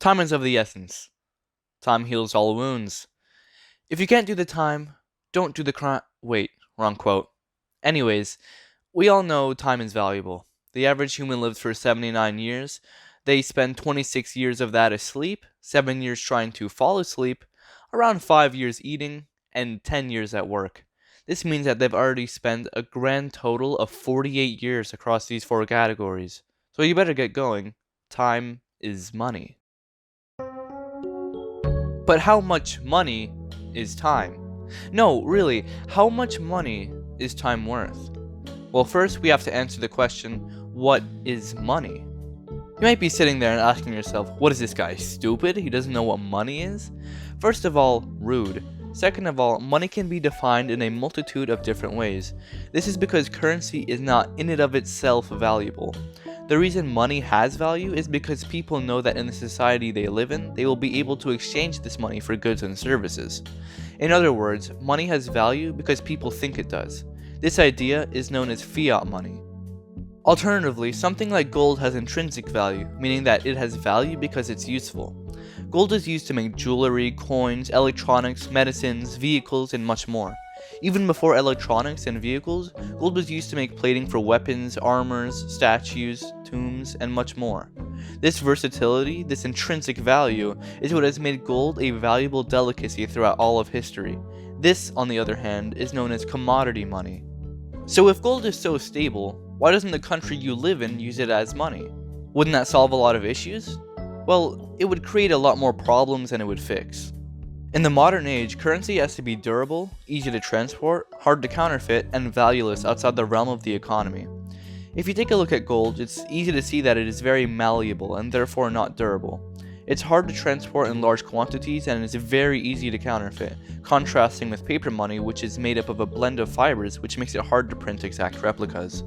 Time is of the essence. Time heals all wounds. If you can't do the time, don't do the crime. Wait, wrong quote. Anyways, we all know time is valuable. The average human lives for 79 years. They spend 26 years of that asleep, 7 years trying to fall asleep, around 5 years eating, and 10 years at work. This means that they've already spent a grand total of 48 years across these four categories. So you better get going. Time is money. But how much money is time? No, really, how much money is time worth? Well, first we have to answer the question, what is money? You might be sitting there and asking yourself, what is this guy, stupid? He doesn't know what money is? First of all, rude. Second of all, money can be defined in a multitude of different ways. This is because currency is not in and of itself valuable. The reason money has value is because people know that in the society they live in, they will be able to exchange this money for goods and services. In other words, money has value because people think it does. This idea is known as fiat money. Alternatively, something like gold has intrinsic value, meaning that it has value because it's useful. Gold is used to make jewelry, coins, electronics, medicines, vehicles, and much more. Even before electronics and vehicles, gold was used to make plating for weapons, armors, statues, tombs, and much more. This versatility, this intrinsic value, is what has made gold a valuable delicacy throughout all of history. This, on the other hand, is known as commodity money. So if gold is so stable, why doesn't the country you live in use it as money? Wouldn't that solve a lot of issues? Well, it would create a lot more problems than it would fix. In the modern age, currency has to be durable, easy to transport, hard to counterfeit, and valueless outside the realm of the economy. If you take a look at gold, it's easy to see that it is very malleable and therefore not durable. It's hard to transport in large quantities and is very easy to counterfeit, contrasting with paper money, which is made up of a blend of fibers, which makes it hard to print exact replicas.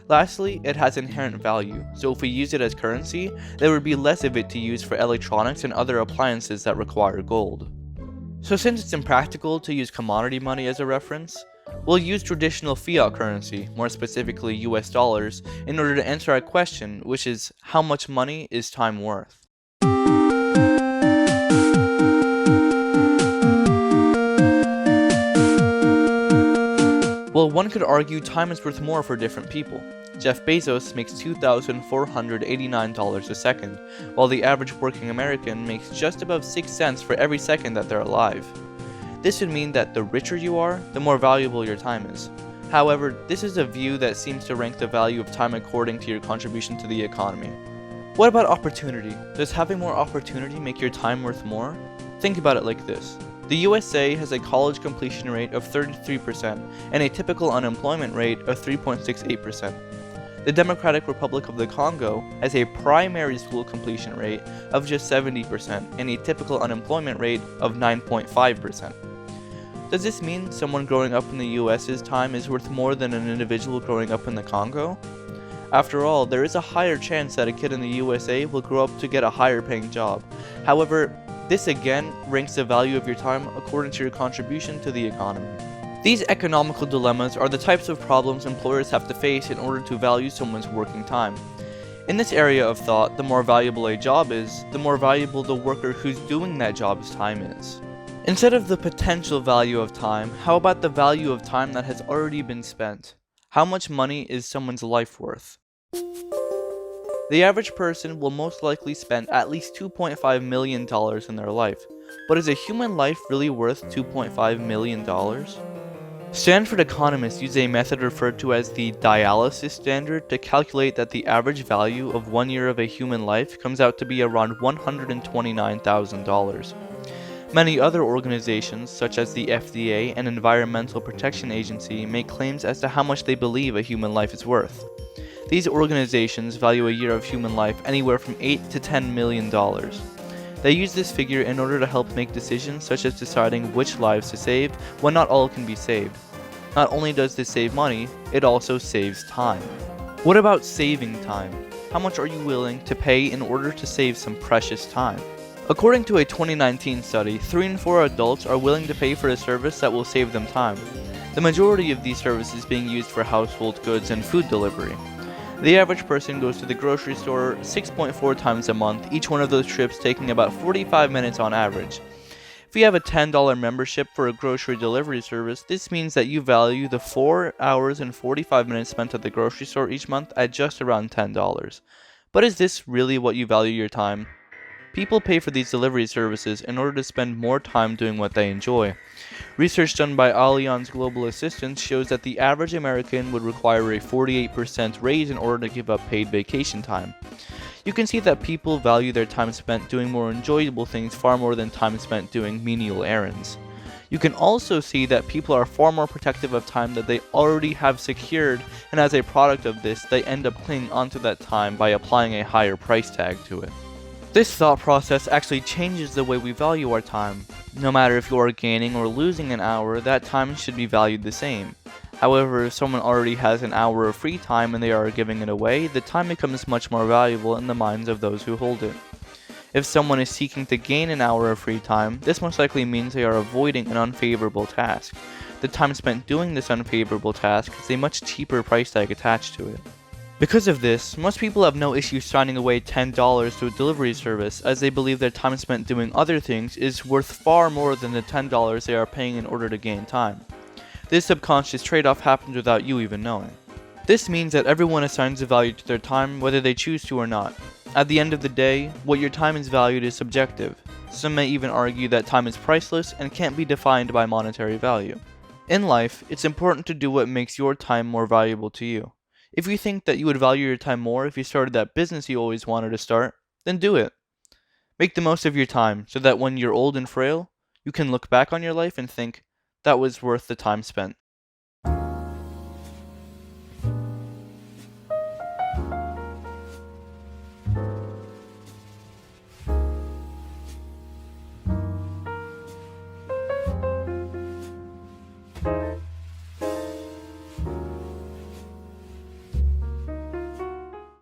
Lastly, it has inherent value, so if we use it as currency, there would be less of it to use for electronics and other appliances that require gold. So since it's impractical to use commodity money as a reference, we'll use traditional fiat currency, more specifically US dollars, in order to answer our question, which is, how much money is time worth? Well, one could argue time is worth more for different people. Jeff Bezos makes $2,489 a second, while the average working American makes just above 6 cents for every second that they're alive. This would mean that the richer you are, the more valuable your time is. However, this is a view that seems to rank the value of time according to your contribution to the economy. What about opportunity? Does having more opportunity make your time worth more? Think about it like this. The USA has a college completion rate of 33% and a typical unemployment rate of 3.68%. The Democratic Republic of the Congo has a primary school completion rate of just 70% and a typical unemployment rate of 9.5%. Does this mean someone growing up in the US's time is worth more than an individual growing up in the Congo? After all, there is a higher chance that a kid in the USA will grow up to get a higher paying job. However, this again ranks the value of your time according to your contribution to the economy. These economical dilemmas are the types of problems employers have to face in order to value someone's working time. In this area of thought, the more valuable a job is, the more valuable the worker who's doing that job's time is. Instead of the potential value of time, how about the value of time that has already been spent? How much money is someone's life worth? The average person will most likely spend at least $2.5 million in their life. But is a human life really worth $2.5 million? Stanford economists use a method referred to as the Dialysis Standard to calculate that the average value of 1 year of a human life comes out to be around $129,000. Many other organizations, such as the FDA and Environmental Protection Agency, make claims as to how much they believe a human life is worth. These organizations value a year of human life anywhere from $8 to $10 million. They use this figure in order to help make decisions such as deciding which lives to save when not all can be saved. Not only does this save money, it also saves time. What about saving time? How much are you willing to pay in order to save some precious time? According to a 2019 study, 3 in 4 adults are willing to pay for a service that will save them time. The majority of these services being used for household goods and food delivery. The average person goes to the grocery store 6.4 times a month, each one of those trips taking about 45 minutes on average. If you have a $10 membership for a grocery delivery service, this means that you value the 4 hours and 45 minutes spent at the grocery store each month at just around $10. But is this really what you value your time? People pay for these delivery services in order to spend more time doing what they enjoy. Research done by Allianz Global Assistance shows that the average American would require a 48% raise in order to give up paid vacation time. You can see that people value their time spent doing more enjoyable things far more than time spent doing menial errands. You can also see that people are far more protective of time that they already have secured, and as a product of this, they end up clinging onto that time by applying a higher price tag to it. This thought process actually changes the way we value our time. No matter if you are gaining or losing an hour, that time should be valued the same. However, if someone already has an hour of free time and they are giving it away, the time becomes much more valuable in the minds of those who hold it. If someone is seeking to gain an hour of free time, this most likely means they are avoiding an unfavorable task. The time spent doing this unfavorable task has a much cheaper price tag attached to it. Because of this, most people have no issue signing away $10 to a delivery service, as they believe their time spent doing other things is worth far more than the $10 they are paying in order to gain time. This subconscious trade-off happens without you even knowing. This means that everyone assigns a value to their time whether they choose to or not. At the end of the day, what your time is valued is subjective. Some may even argue that time is priceless and can't be defined by monetary value. In life, it's important to do what makes your time more valuable to you. If you think that you would value your time more if you started that business you always wanted to start, then do it. Make the most of your time so that when you're old and frail, you can look back on your life and think, that was worth the time spent.